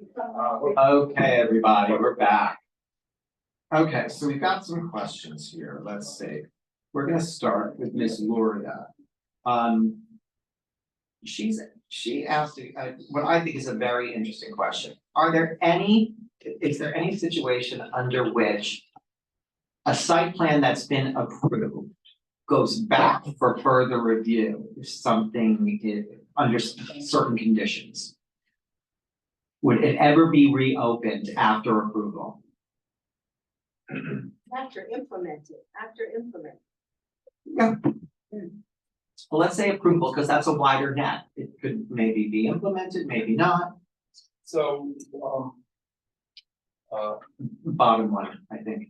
Okay, everybody, we're back. Okay, so we've got some questions here. Let's see. We're gonna start with Miss Luria. She asked what I think is a very interesting question. Is there any situation under which a site plan that's been approved goes back for further review if something is under certain conditions? Would it ever be reopened after approval? After implemented. Yeah. Well, let's say approval, because that's a wider net. It could maybe be implemented, maybe not. So, Bottom line, I think.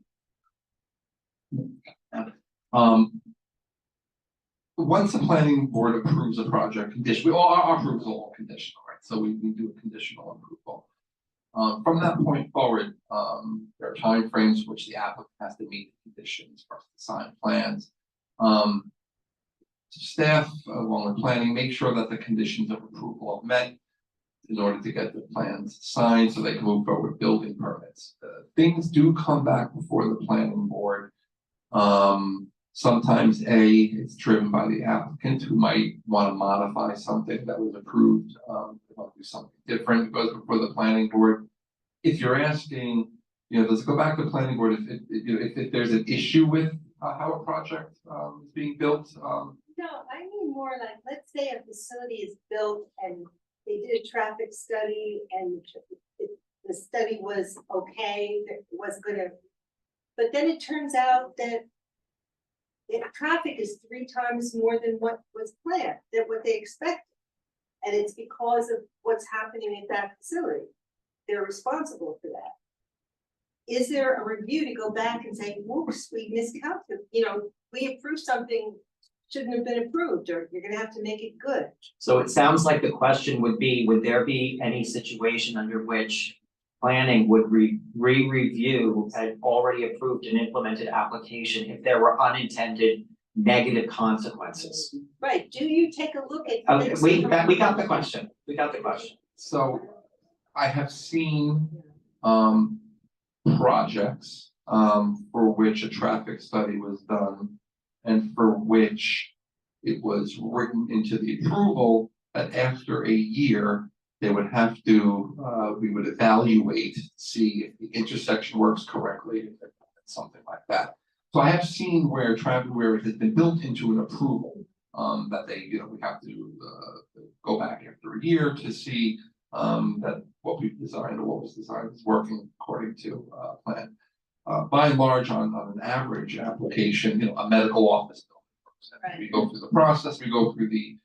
once the planning board approves a project condition, our approval is all conditional, right? So we do a conditional approval. From that point forward, there are timeframes which the applicant has to meet the conditions for us to sign plans. Staff, along with planning, make sure that the conditions of approval are met in order to get the plans signed so they can move forward with building permits. Things do come back before the planning board. Sometimes it's driven by the applicant who might want to modify something that was approved. They want to do something different. It goes before the planning board. If you're asking, does it go back to the planning board if there's an issue with how a project is being built? No, I mean more like, let's say a facility is built and they did a traffic study and the study was okay, that was gonna, but then it turns out that the traffic is 3 times more than what was planned, than what they expected. And it's because of what's happening at that facility. They're responsible for that. Is there a review to go back and say, whoops, we miscounted, we approved something shouldn't have been approved, or you're gonna have to make it good. So it sounds like the question would be, would there be any situation under which planning would re-review an already approved and implemented application if there were unintended negative consequences? Right, do you take a look at? Okay, we got the question. So I have seen projects for which a traffic study was done and for which it was written into the approval that after a year they would have to we would evaluate, see if the intersection works correctly, something like that. So I have seen where it has been built into an approval that we have to go back after a year to see that what we've designed or what was designed is working according to plan. By and large, on an average application, a medical office building, Right. We go through the process, we go through the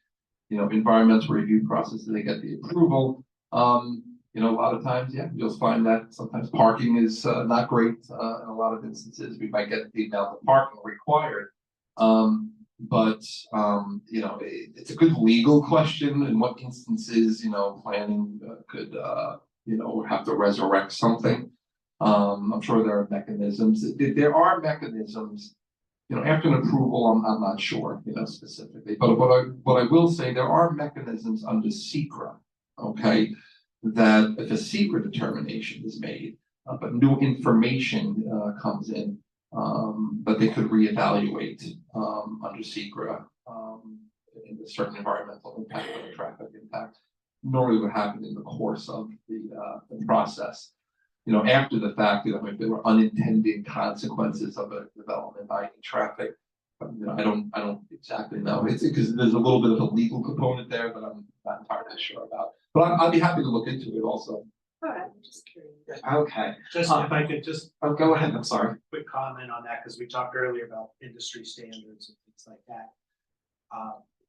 environmental review process, and they get the approval. A lot of times, you'll find that sometimes parking is not great. In a lot of instances, we might get the amount of parking required. But it's a good legal question. In what instances, planning could have to resurrect something. I'm sure there are mechanisms. There are mechanisms. After an approval, I'm not sure, specifically. But what I will say, there are mechanisms under SECRA, okay, that if a SECRA determination is made, but new information comes in, that they could reevaluate under SECRA in a certain environmental impact or traffic impact. Normally, what happened in the course of the process. After the fact, if there were unintended consequences of a development by traffic, I don't exactly know. It's because there's a little bit of a legal component there that I'm not entirely sure about. But I'd be happy to look into it also. All right, I'm just curious. Okay. Just if I could just. Oh, go ahead. I'm sorry. Quick comment on that, because we talked earlier about industry standards and things like that.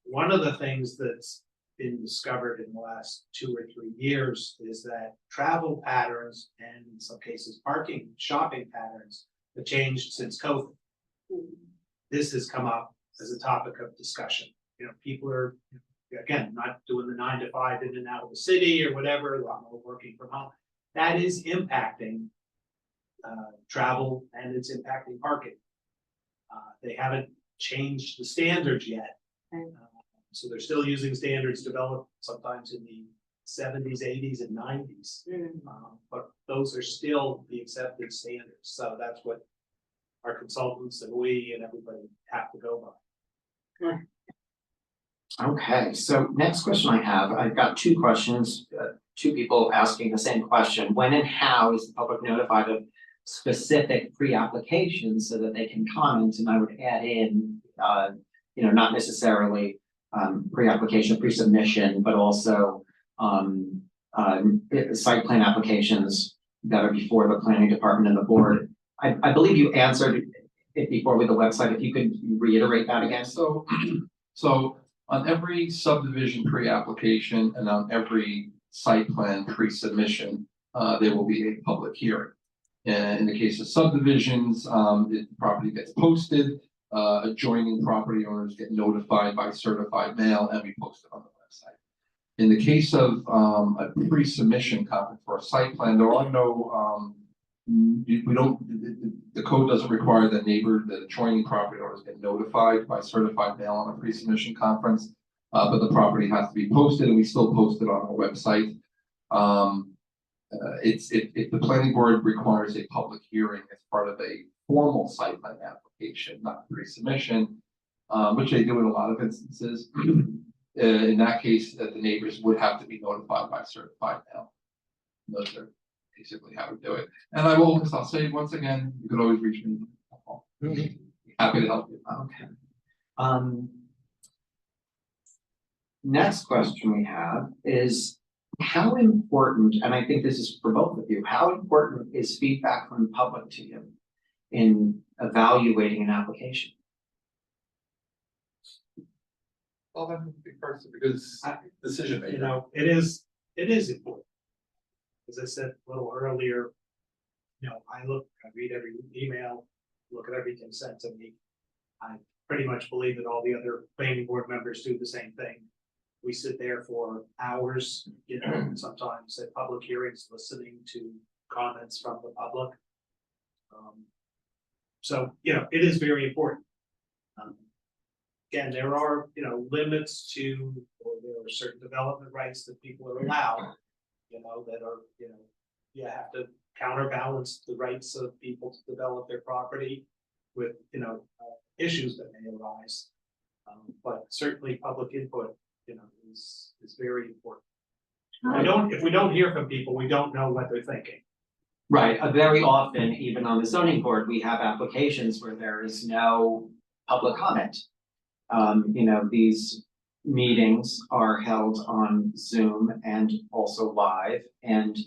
One of the things that's been discovered in the last 2 or 3 years is that travel patterns and in some cases shopping patterns have changed since COVID. This has come up as a topic of discussion. People are, again, not doing the 9 to 5 in and out of the city or whatever, a lot more working from home. That is impacting travel and it's impacting parking. They haven't changed the standards yet. So they're still using standards developed sometimes in the 70s, 80s, and 90s. But those are still the accepted standards, so that's what our consultants and we and everybody have to go by. Okay, so next question I have, I've got two questions, two people asking the same question. When and how is the public notified of specific pre-applications so that they can comment? And I would add in, not necessarily pre-application, pre-submission, but also site plan applications that are before the planning department and the board. I believe you answered it before with the website. If you could reiterate that again. So on every subdivision pre-application and on every site plan pre-submission, there will be a public hearing. And in the case of subdivisions, the property gets posted, adjoining property owners get notified by certified mail, and we post it on the website. In the case of a pre-submission conference for a site plan, there are no, the code doesn't require the adjoining property owners get notified by certified mail on a pre-submission conference, but the property has to be posted, and we still post it on our website. If the planning board requires a public hearing as part of a formal site plan application, not pre-submission, which they do in a lot of instances. In that case, that the neighbors would have to be notified by certified mail. Those are basically how we do it. And I'll say once again, you can always reach me. Happy to help you. Okay. Next question we have is, how important, and I think this is for both of you, how important is feedback from the public to you in evaluating an application? Well, that would be first because decision making. It is important. As I said a little earlier, I read every email, look at everything sent to me. I pretty much believe that all the other planning board members do the same thing. We sit there for hours, sometimes at public hearings, listening to comments from the public. So, it is very important. Again, there are, limits to, or there are certain development rights that people are allowed, that are, you have to counterbalance the rights of people to develop their property with, issues that may arise. But certainly public input, is very important. If we don't hear from people, we don't know what they're thinking. Right, very often, even on the zoning board, we have applications where there is no public comment. These meetings are held on Zoom and also live, and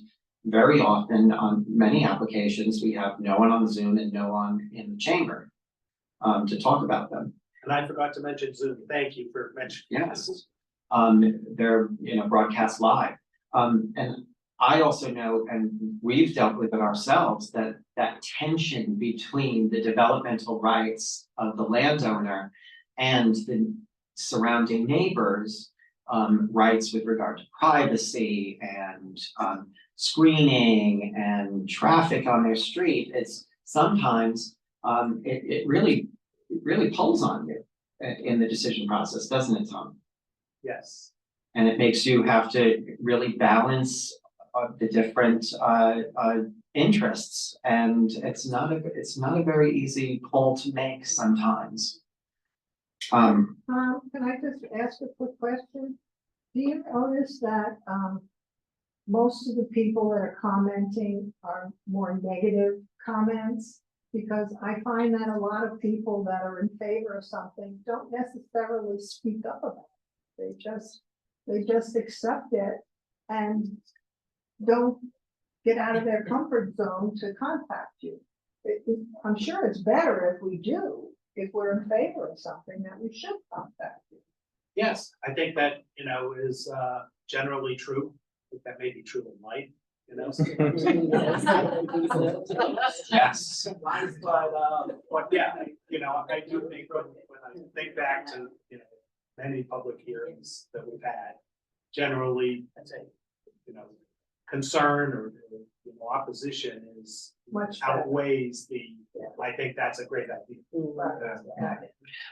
very often on many applications, we have no one on Zoom and no one in the chamber to talk about them. And I forgot to mention Zoom. Thank you for mentioning. Yes. They're, broadcast live. And I also know, and we've dealt with it ourselves, that tension between the developmental rights of the landowner and the surrounding neighbors' rights with regard to privacy and screening and traffic on their street. It's sometimes it really pulls on you in the decision process, doesn't it, Tom? Yes. And it makes you have to really balance the different interests, and it's not a very easy call to make sometimes. Can I just ask a quick question? Do you notice that most of the people that are commenting are more negative comments? Because I find that a lot of people that are in favor of something don't necessarily speak up about it. They just accept it and don't get out of their comfort zone to contact you. I'm sure it's better if we do. If we're in favor of something, that we should contact you. Yes, I think that, is generally true. I think that may be true in life, Yes. But yeah, I do think when I think back to, many public hearings that we've had, generally, I'd say, concern or opposition is Much better. outweighs I think that's a great idea.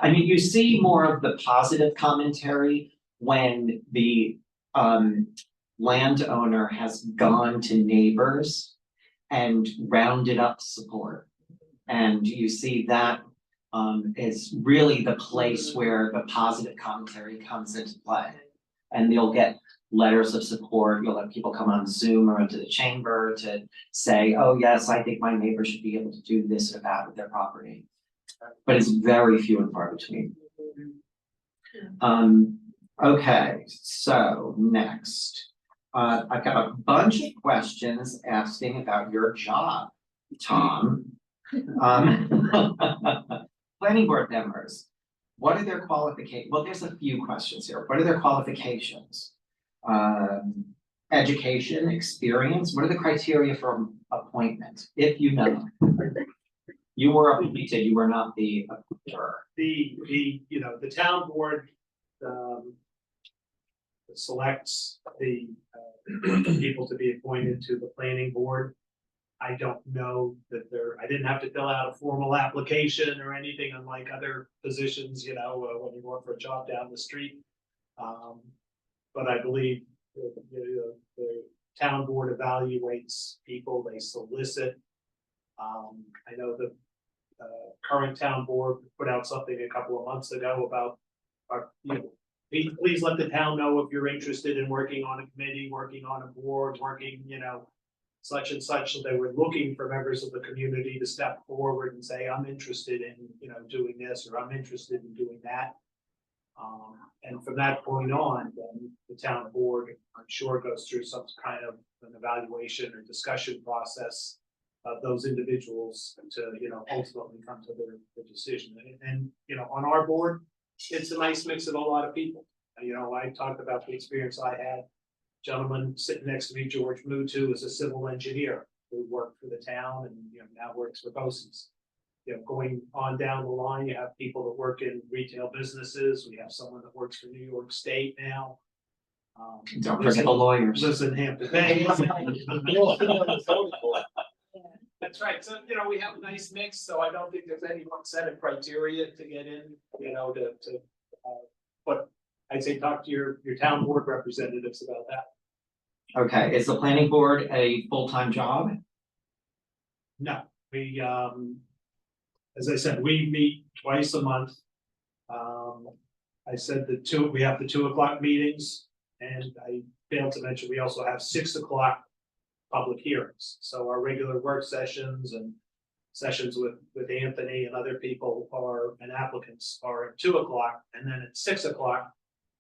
I mean, you see more of the positive commentary when the landowner has gone to neighbors and rounded up support. And you see that is really the place where the positive commentary comes into play. And you'll get letters of support, you'll have people come on Zoom or into the chamber to say, oh yes, I think my neighbor should be able to do this or that with their property. But it's very few and far between. Okay, so next. I've got a bunch of questions asking about your job, Tom. Planning board members, what are their qualifications? Well, there's a few questions here. What are their qualifications? Education, experience, what are the criteria for appointment, if you know? You were appointed, you were not the appointer. The town board, selects the people to be appointed to the planning board. I don't know that I didn't have to fill out a formal application or anything unlike other positions, when you work for a job down the street. But I believe the town board evaluates people, they solicit. I know the current town board put out something a couple of months ago about, please let the town know if you're interested in working on a committee, working on a board, working, such and such. So they were looking for members of the community to step forward and say, I'm interested in, doing this, or I'm interested in doing that. And from that point on, then the town board, I'm sure, goes through some kind of an evaluation or discussion process of those individuals to, ultimately come to their decision. And, on our board, it's a nice mix of a lot of people. I talked about the experience I had. Gentleman sitting next to me, George Mutu, is a civil engineer who worked for the town and, now works for BOCES. Going on down the line, you have people that work in retail businesses. We have someone that works for New York State now. Don't forget the lawyers. Lives in Hampton Bay. That's right. So, we have a nice mix, so I don't think there's any one set of criteria to get in, but I'd say talk to your town board representatives about that. Okay, is the planning board a full-time job? No, we, as I said, we meet twice a month. I said we have the 2 o'clock meetings, and I failed to mention, we also have 6 o'clock public hearings. So our regular work sessions and sessions with Anthony and other people and applicants are at 2 o'clock, and then at 6 o'clock,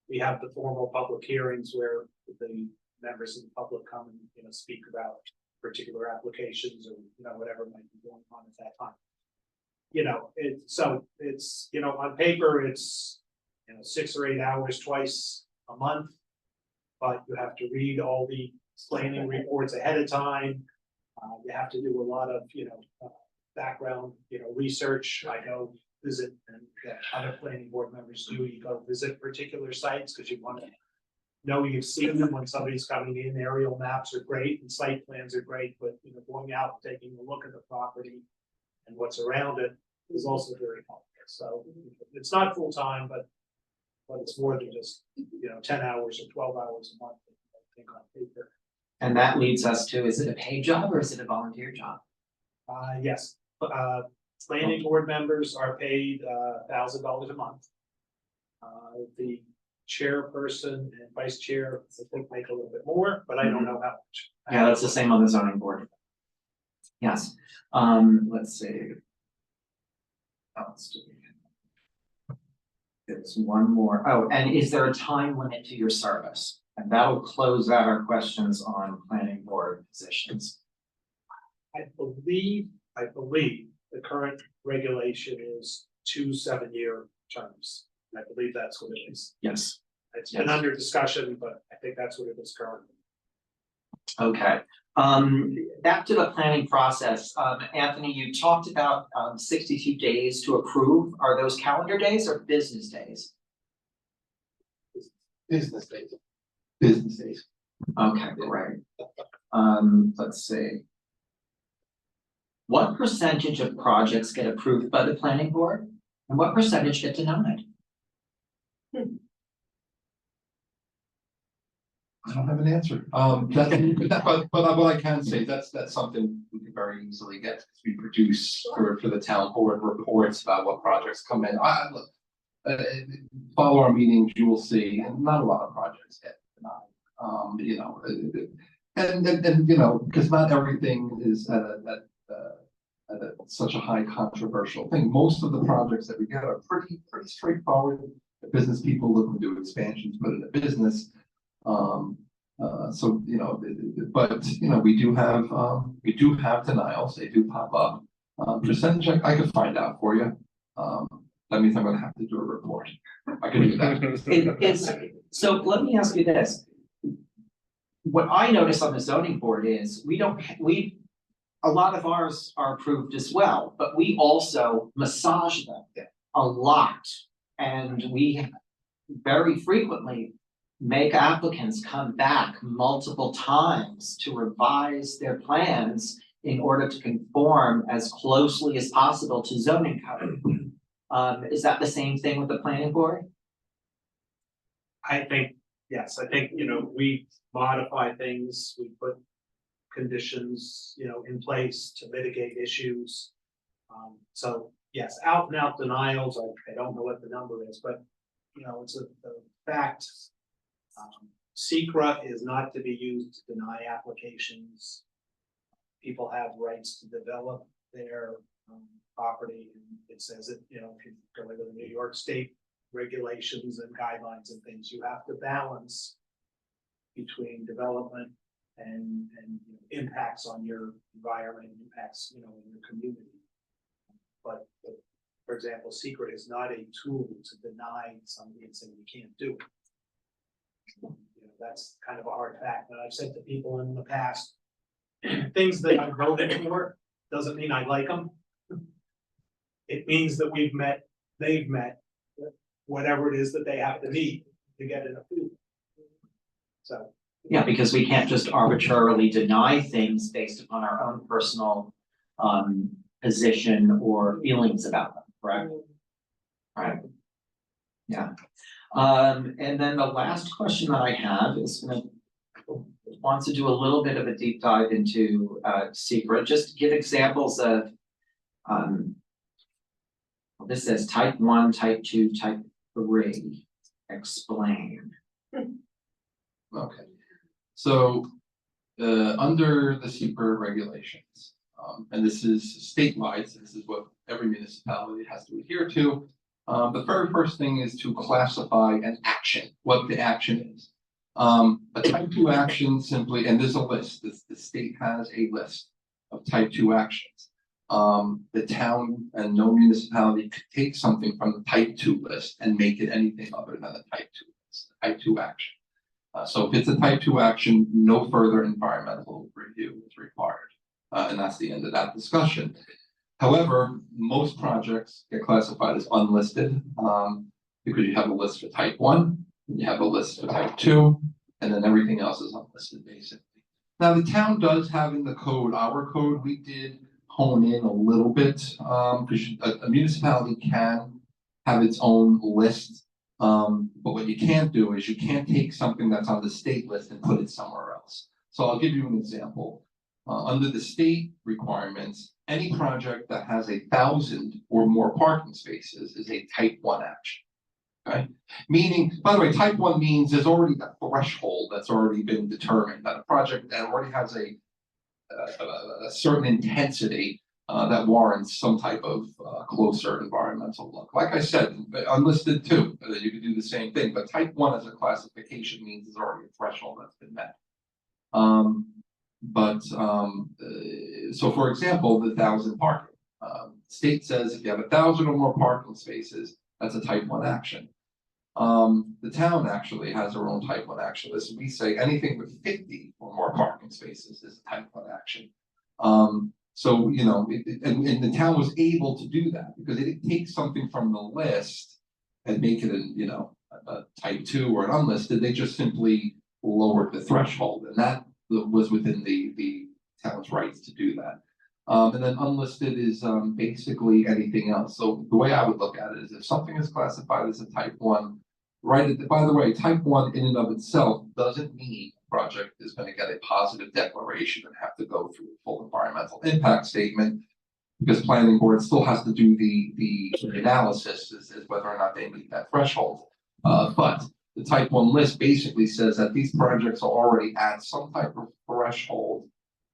we have the formal public hearings where the members of the public come and, speak about particular applications or, whatever might be going on at that time. It's, on paper, it's, 6 or 8 hours twice a month, but you have to read all the planning reports ahead of time. You have to do a lot of, background, research. I go visit, and other planning board members do. You go visit particular sites because you want to know you've seen them when somebody's coming in. Aerial maps are great and site plans are great, but going out and taking a look at the property and what's around it is also very helpful. So it's not full time, but it's more than just 10 hours or 12 hours a month, I think, on paper. And that leads us to, is it a paid job or is it a volunteer job? Yes, planning board members are paid $1,000 a month. The chairperson and vice chair, I think, make a little bit more, but I don't know how much. Yeah, that's the same on the zoning board. Yes, let's see. What else do we have? There's one more. Oh, and is there a time limit to your service? And that'll close out our questions on planning board positions. I believe the current regulation is 2 7-year terms. I believe that's what it is. Yes. It's been under discussion, but I think that's what it is currently. Okay, back to the planning process. Anthony, you talked about 62 days to approve. Are those calendar days or business days? Business days. Business days. Okay, great. Let's see. What percentage of projects get approved by the planning board and what percentage get denied? I don't have an answer. But what I can say, that's something we can very easily get, because we produce for the town board reports about what projects come in. Look, follow our meetings, you will see, and not a lot of projects get denied. You know, and you know, because not everything is at such a high controversial thing. Most of the projects that we get are pretty straightforward. Business people looking to do expansions, put in a business. So, you know, but, you know, we do have denials, they do pop up. Percentage, I could find out for you. That means I'm gonna have to do a report. I can do that. So let me ask you this. What I notice on the zoning board is a lot of ours are approved as well, but we also massage them a lot. And we very frequently make applicants come back multiple times to revise their plans in order to conform as closely as possible to zoning code. Is that the same thing with the planning board? I think, yes, I think, you know, we modify things, we put conditions, you know, in place to mitigate issues. So yes, out and out denials, I don't know what the number is, but you know, it's a fact. Secra is not to be used to deny applications. People have rights to develop their property. And it says it, you know, if you go into the New York State regulations and guidelines and things, you have to balance between development and you know, impacts on your environment, impacts, you know, in your community. But for example, secret is not a tool to deny somebody and say you can't do it. You know, that's kind of a hard fact. But I've said to people in the past, things that I voted for doesn't mean I like them. It means that they've met whatever it is that they have to meet to get it approved. So. Yeah, because we can't just arbitrarily deny things based upon our own personal position or feelings about them, correct? Right. Yeah. And then the last question that I have is wants to do a little bit of a deep dive into secret, just to give examples of this says type 1, type 2, type 3. Explain. Okay. So under the secret regulations, and this is statewide, so this is what every municipality has to adhere to. The very first thing is to classify an action, what the action is. A type 2 action simply, and there's a list, the state has a list of type 2 actions. The town and no municipality could take something from the type 2 list and make it anything other than a type 2 list, type 2 action. So if it's a type 2 action, no further environmental review is required. And that's the end of that discussion. However, most projects get classified as unlisted because you have a list for type 1, you have a list for type 2, and then everything else is unlisted basically. Now the town does have in the code, our code, we did hone in a little bit because a municipality can have its own list. But what you can't do is you can't take something that's on the state list and put it somewhere else. So I'll give you an example. Under the state requirements, any project that has 1,000 or more parking spaces is a type 1 action. Okay, meaning, by the way, type 1 means there's already a threshold that's already been determined, that a project that already has a certain intensity that warrants some type of closer environmental look. Like I said, unlisted too, you could do the same thing, but type 1 as a classification means there's already a threshold that's been met. So for example, the 1,000 parking, state says if you have 1,000 or more parking spaces, that's a type 1 action. The town actually has their own type 1 action list. We say anything with 50 or more parking spaces is a type 1 action. So, you know, and the town was able to do that because it didn't take something from the list and make it a type 2 or an unlisted. They just simply lowered the threshold, and that was within the town's rights to do that. And then unlisted is basically anything else. So the way I would look at it is if something is classified as a type 1, right? By the way, type 1 in and of itself doesn't mean project is gonna get a positive declaration and have to go through a full environmental impact statement. Because planning board still has to do the analysis as whether or not they meet that threshold. But the type 1 list basically says that these projects are already at some type of threshold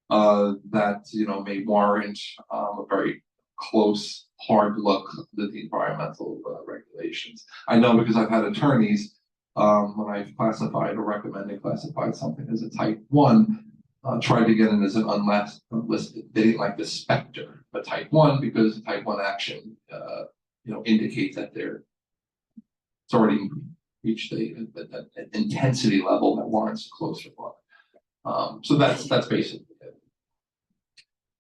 that, you know, may warrant a very close, hard look at the environmental regulations. I know because I've had attorneys, when I've classified or recommended classified something as a type 1, tried to get in as an unlisted. They didn't like the specter, but type 1, because type 1 action, you know, indicates that it's already reached an intensity level that warrants a closer look. So that's basically it.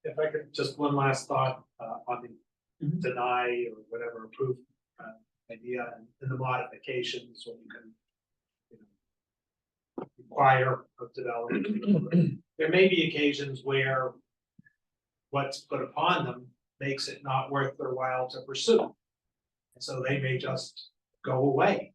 If I could, just one last thought, on the deny or whatever approve, idea and the modifications, when you can, you know, require of development. There may be occasions where what's put upon them makes it not worth their while to pursue. And so they may just go away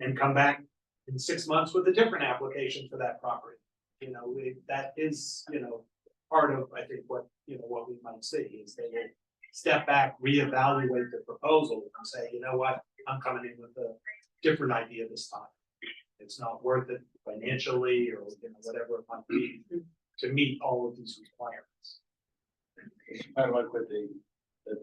and come back in 6 months with a different application for that property. You know, that is, you know, part of, I think, what, you know, what we might see is they will step back, reevaluate the proposal and say, you know what, I'm coming in with a different idea this time. It's not worth it financially or, you know, whatever it might be to meet all of these requirements. I like what they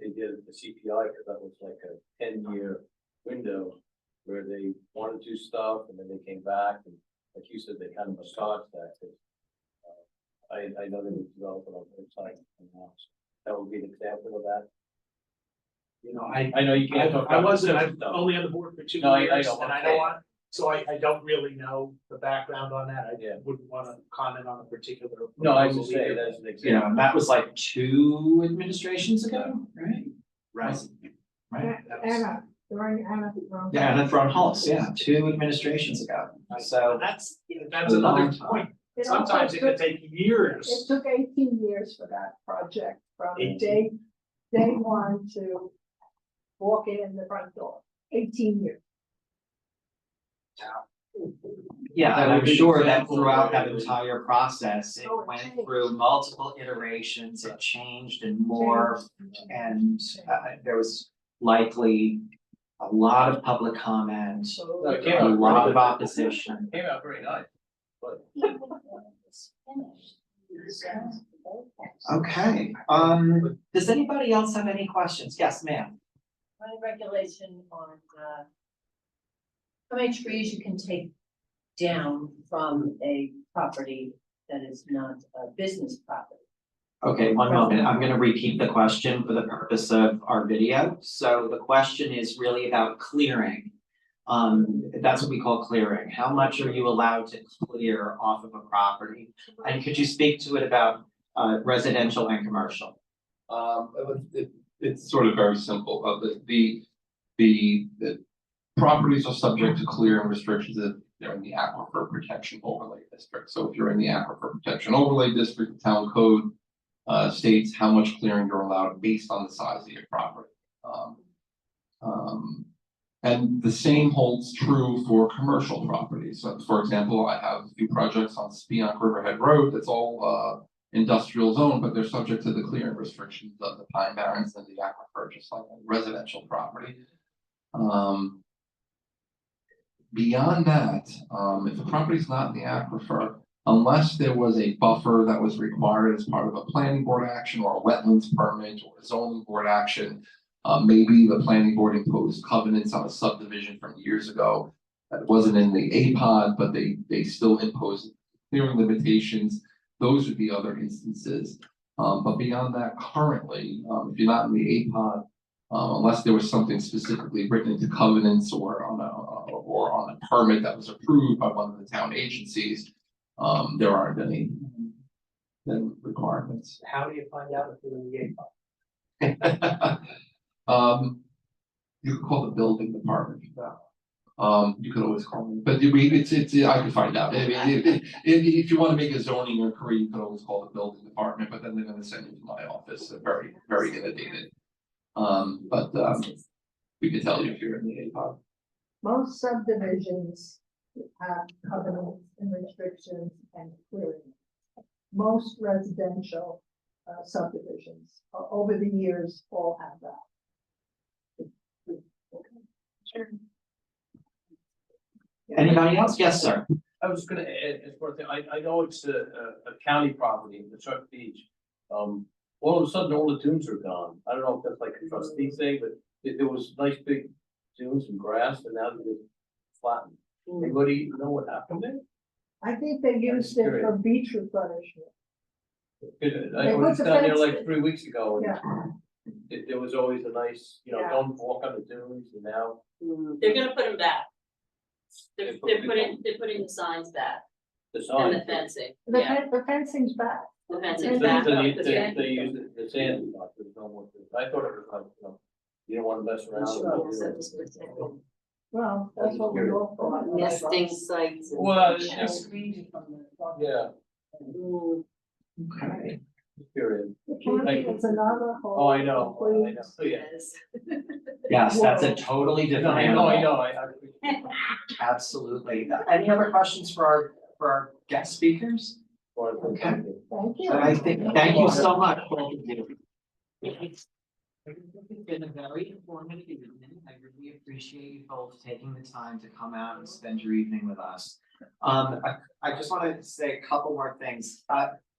did at the CPI, because that was like a 10-year window where they wanted to do stuff and then they came back and, like you said, they kind of massaged that. I know they were developing on their side now. That would be an example of that. You know, I know you can't talk I about wasn't, specific I'm stuff. only on the board for 2 No, I years know, and I okay. don't want, so I don't really know the background on that. I Yeah. wouldn't want to comment on a particular. No, I proposal just say either. it as an You know, example. and that was like 2 administrations ago, right? Right. Right. Anna, during Anna. Yeah, and then from Hollis, yeah, 2 administrations ago. So And that's A another long time. point. It also Sometimes it could took- take years. It took 18 years for that project, from 18. day one to walk in the front door, 18 years. yeah, and That I'm would be an sure that example throughout that where- entire process, it Oh, it went changed. through multiple iterations, it changed and morphed. And there was likely a lot of public comment, No, it came a out lot great. of opposition. Came out very nice, but Okay, does anybody else have any questions? Yes, ma'am. Any regulation on, how many trees you can take down from a property that is not a business property? Okay, one moment. I'm gonna repeat the question for the purpose of our video. So the question is really about clearing. That's what we call clearing. How much are you allowed to clear off of a property? And could you speak to it about residential and commercial? It's sort of very simple. The properties are subject to clearing restrictions if they're in the aquifer protection overlay district. So if you're in the aquifer protection overlay district, the town code states how much clearing you're allowed based on the size of your property. And the same holds true for commercial properties. So for example, I have a few projects on Spionk Riverhead Road. That's all industrial zone, but they're subject to the clearing restrictions of the Pine Barrens and the aquifer, just like a residential property. Beyond that, if the property's not in the aquifer, unless there was a buffer that was required as part of a planning board action or a wetlands permit or a zoning board action, maybe the planning board imposed covenants on a subdivision from years ago that wasn't in the APOD, but they still imposed clearing limitations. Those would be other instances. But beyond that, currently, if you're not in the APOD, unless there was something specifically written into covenants or on a permit that was approved by one of the town agencies, there aren't any requirements. How do you find out if you're in the APOD? You could call the building department for that. You could always call me, but I can find out. If you want to make a zoning inquiry, you could always call the building department, but then they're gonna send you to my office, very, very inundated. But we can tell you if you're in the APOD. Most subdivisions have covenants and restrictions and clearing. Most residential subdivisions over the years all have that. Anybody else? Yes, sir. I was gonna add, as far as, I know it's a county property, the Chuck Beach. All of a sudden, all the dunes are gone. I don't know if that's like a trustee thing, but there was nice big dunes and grass and now they're flattened. Anybody know what happened there? I think they used it for beach replenishment. I They was put the down there fence- like 3 weeks ago. And Yeah. there was always a nice, Yeah. don't walk on the dunes and now. They're gonna put them back. They're They put putting the signs back The and sign. the fencing, The yeah, the fencing's back. the So fencing's back. they use the sand, there's no more. I thought it was like, you don't want to mess around. Yes, Well, that's what we all thought. nesting sites. and Well, it's such. just, yeah, Mm, Okay. period. The county is another whole. Oh, I know, complete- Oh, yeah. yes. Yes, that's a totally No, different I know, animal. Absolutely. Any other questions for our guest speakers? Okay. Thank you. I think, thank you so much, both of you. It's been a very informative evening. I really appreciate you both taking the time to come out and spend your evening with us. I just want to say a couple more things.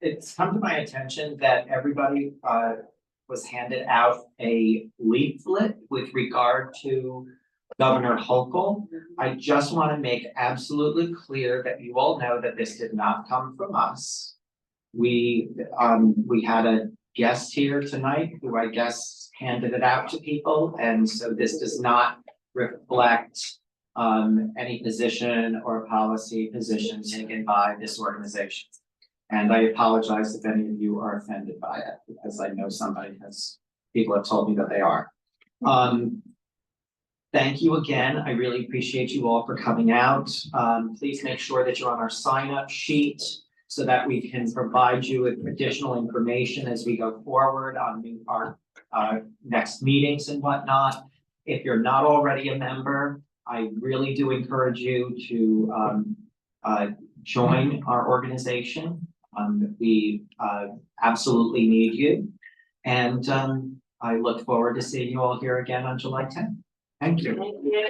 It's come to my attention that everybody was handed out a leaflet with regard to Governor Hochul. I just want to make absolutely clear that you all know that this did not come from us. We had a guest here tonight who I guess handed it out to people, and so this does not reflect any position or policy position taken by this organization. And I apologize if any of you are offended by it, because I know people have told me that they are. Thank you again. I really appreciate you all for coming out. Please make sure that you're on our sign-up sheet so that we can provide you with additional information as we go forward on our next meetings and whatnot. If you're not already a member, I really do encourage you to join our organization. We absolutely need you. And I look forward to seeing you all here again on July 10th. Thank you. Thank you.